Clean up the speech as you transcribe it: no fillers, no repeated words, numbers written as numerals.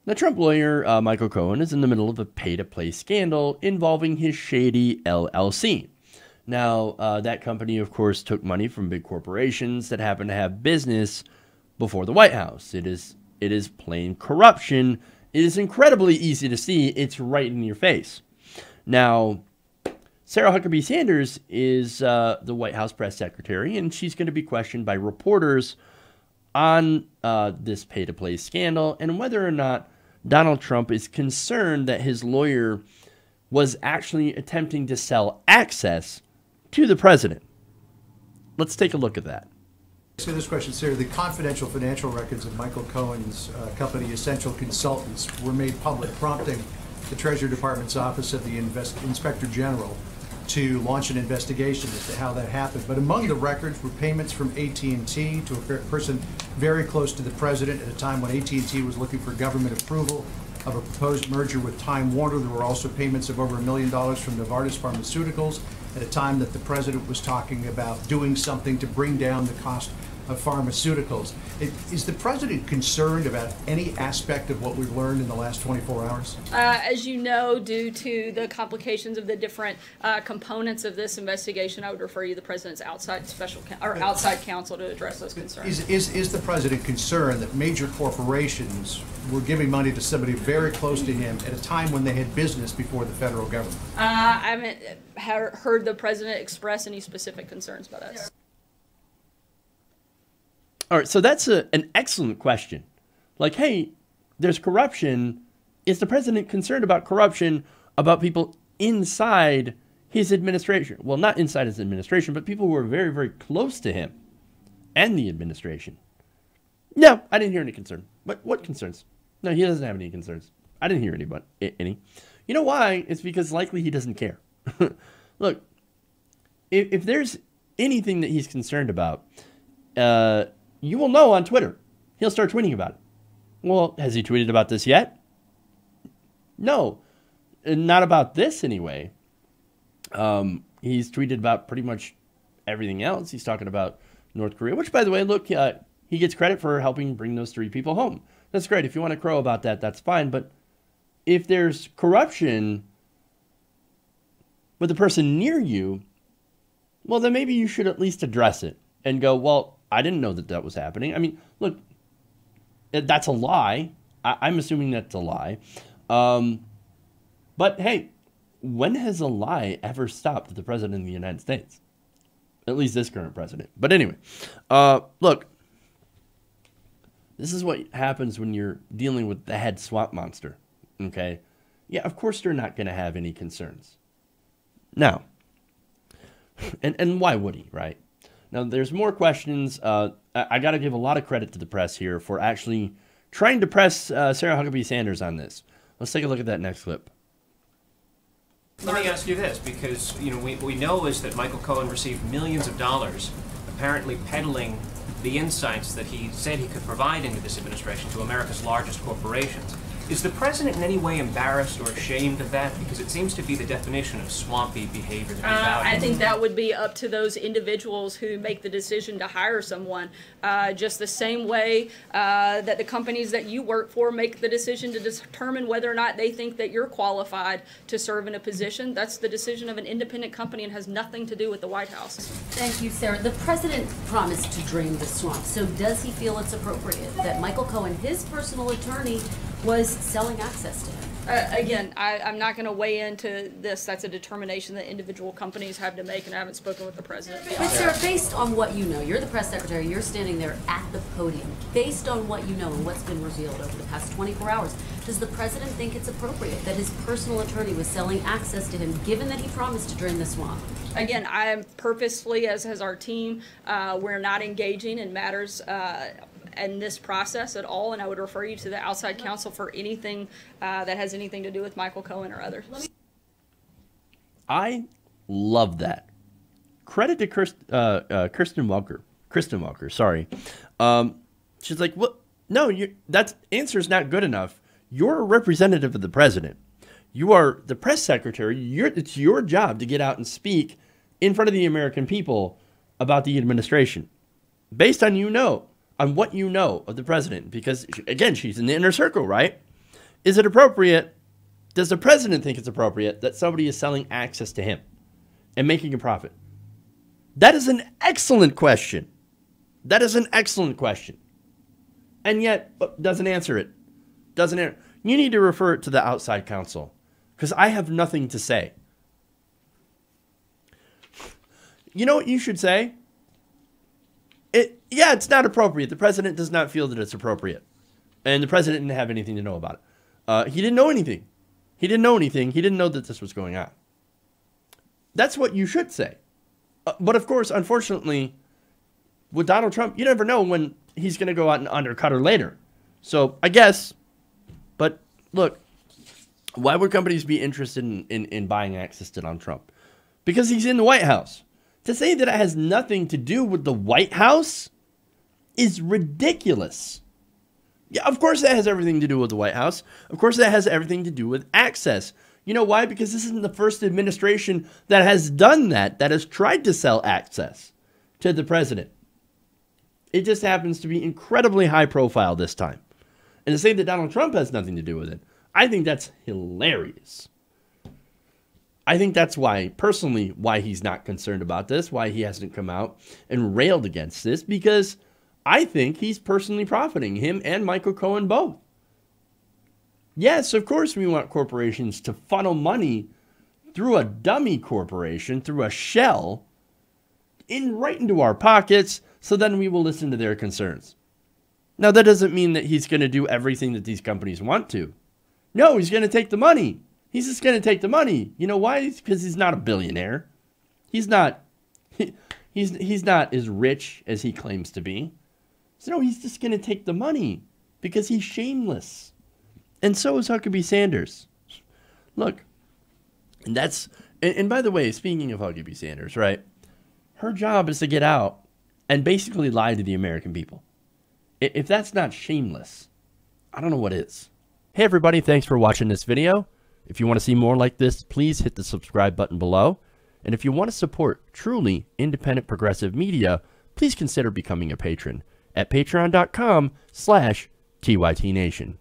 The Trump lawyer, Michael Cohen, is in the middle of a pay-to-play scandal involving his shady LLC. Now, that company, of course, took money from big corporations that happen to have business before the White House. It is plain corruption. It is incredibly easy to see. It's right in your face. Now, Sarah Huckabee Sanders is the White House press secretary, and she's going to be questioned by reporters on this pay-to-play scandal and whether or not Donald Trump is concerned that his lawyer was actually attempting to sell access to the president. Let's take a look at that. So this question, Sarah, the confidential financial records of Michael Cohen's company, Essential Consultants, were made public, prompting the Treasury Department's Office of the Inspector General to launch an investigation as to how that happened. But among the records were payments from AT&T to a person very close to the president at a time when AT&T was looking for government approval of a proposed merger with Time Warner. There were also payments of over $1 million from Novartis Pharmaceuticals at a time that the president was talking about doing something to bring down the cost of pharmaceuticals. Is the president concerned about any aspect of what we've learned in the last 24 hours? As you know, due to the complications of the different components of this investigation, I would refer you to the president's outside counsel to address those concerns. Is the president concerned that major corporations were giving money to somebody very close to him at a time when they had business before the federal government? I haven't heard the president express any specific concerns about us. All right, so that's an excellent question. Like, hey, there's corruption. Is the president concerned about corruption about people inside his administration? Well, not inside his administration, but people who are very, very close to him and the administration. No, I didn't hear any concern. What concerns? No, he doesn't have any concerns. I didn't hear any. You know why? It's because likely he doesn't care. Look, if there's anything that he's concerned about, you will know on Twitter. He'll start tweeting about it. Well, has he tweeted about this yet? No, not about this anyway. He's tweeted about pretty much everything else. He's talking about North Korea, which, by the way, look, he gets credit for helping bring those 3 people home. That's great. If you want to crow about that, that's fine. But if there's corruption with the person near you, well, then maybe you should at least address it and go, well, I didn't know that was happening. I mean, look, that's a lie. I'm assuming that's a lie. But hey, when has a lie ever stopped the president of the United States? At least this current president. But anyway, look, this is what happens when you're dealing with the head swamp monster. Okay? Yeah, of course they're not going to have any concerns. Now, and why would he, right? Now, there's more questions. I got to give a lot of credit to the press here for actually trying to press Sarah Huckabee Sanders on this. Let's take a look at that next clip. Let me ask you this, because we know is that Michael Cohen received millions of dollars, apparently peddling the insights that he said he could provide into this administration to America's largest corporations. Is the president in any way embarrassed or ashamed of that? Because it seems to be the definition of swampy behavior. I think that would be up to those individuals who make the decision to hire someone. Just the same way that the companies that you work for make the decision to determine whether or not they think that you're qualified to serve in a position. That's the decision of an independent company and has nothing to do with the White House. Thank you, Sarah. The president promised to drain the swamp. So does he feel it's appropriate that Michael Cohen, his personal attorney, was selling access to him? Again, I'm not going to weigh into this. That's a determination that individual companies have to make, and I haven't spoken with the president. But Sarah, based on what you know, you're the press secretary, you're standing there at the podium. Based on what you know and what's been revealed over the past 24 hours, does the president think it's appropriate that his personal attorney was selling access to him, given that he promised to drain the swamp? Again, I am purposefully, as has our team, we're not engaging in matters in this process at all, and I would refer you to the outside counsel for anything that has anything to do with Michael Cohen or others. I love that. Credit to Kristen Welker. Sorry. She's like, what? No, that answer's not good enough. You're a representative of the president. You are the press secretary. It's your job to get out and speak in front of the American people about the administration, based on on what you know of the president. Because again, she's in the inner circle, right? Is it appropriate? Does the president think it's appropriate that somebody is selling access to him and making a profit? That is an excellent question. That is an excellent question. And yet, doesn't answer it. Doesn't answer. You need to refer it to the outside counsel, because I have nothing to say. You know what you should say? Yeah, it's not appropriate. The president does not feel that it's appropriate. And the president didn't have anything to know about it. He didn't know anything. He didn't know anything. He didn't know that this was going on. That's what you should say. But of course, unfortunately, with Donald Trump, you never know when he's going to go out and undercut her later. So I guess, but look, why would companies be interested in buying access to Donald Trump? Because he's in the White House. To say that it has nothing to do with the White House is ridiculous. Yeah, of course that has everything to do with the White House. Of course that has everything to do with access. You know why? Because this isn't the first administration that has done that has tried to sell access to the president. It just happens to be incredibly high profile this time. And to say that Donald Trump has nothing to do with it, I think that's hilarious. I think that's why, personally, why he's not concerned about this, why he hasn't come out and railed against this, because I think he's personally profiting, him and Michael Cohen both. Yes, of course we want corporations to funnel money through a dummy corporation, through a shell, right into our pockets, so then we will listen to their concerns. Now, that doesn't mean that he's going to do everything that these companies want to. No, he's going to take the money. He's just going to take the money. You know why? Because he's not a billionaire. He's not as rich as he claims to be. So no, he's just going to take the money because he's shameless. And so is Huckabee Sanders. Look, and by the way, speaking of Huckabee Sanders, right? Her job is to get out and basically lie to the American people. If that's not shameless, I don't know what is. Hey everybody, thanks for watching this video. If you want to see more like this, please hit the subscribe button below. And if you want to support truly independent progressive media, please consider becoming a patron at patreon.com/TYTNation.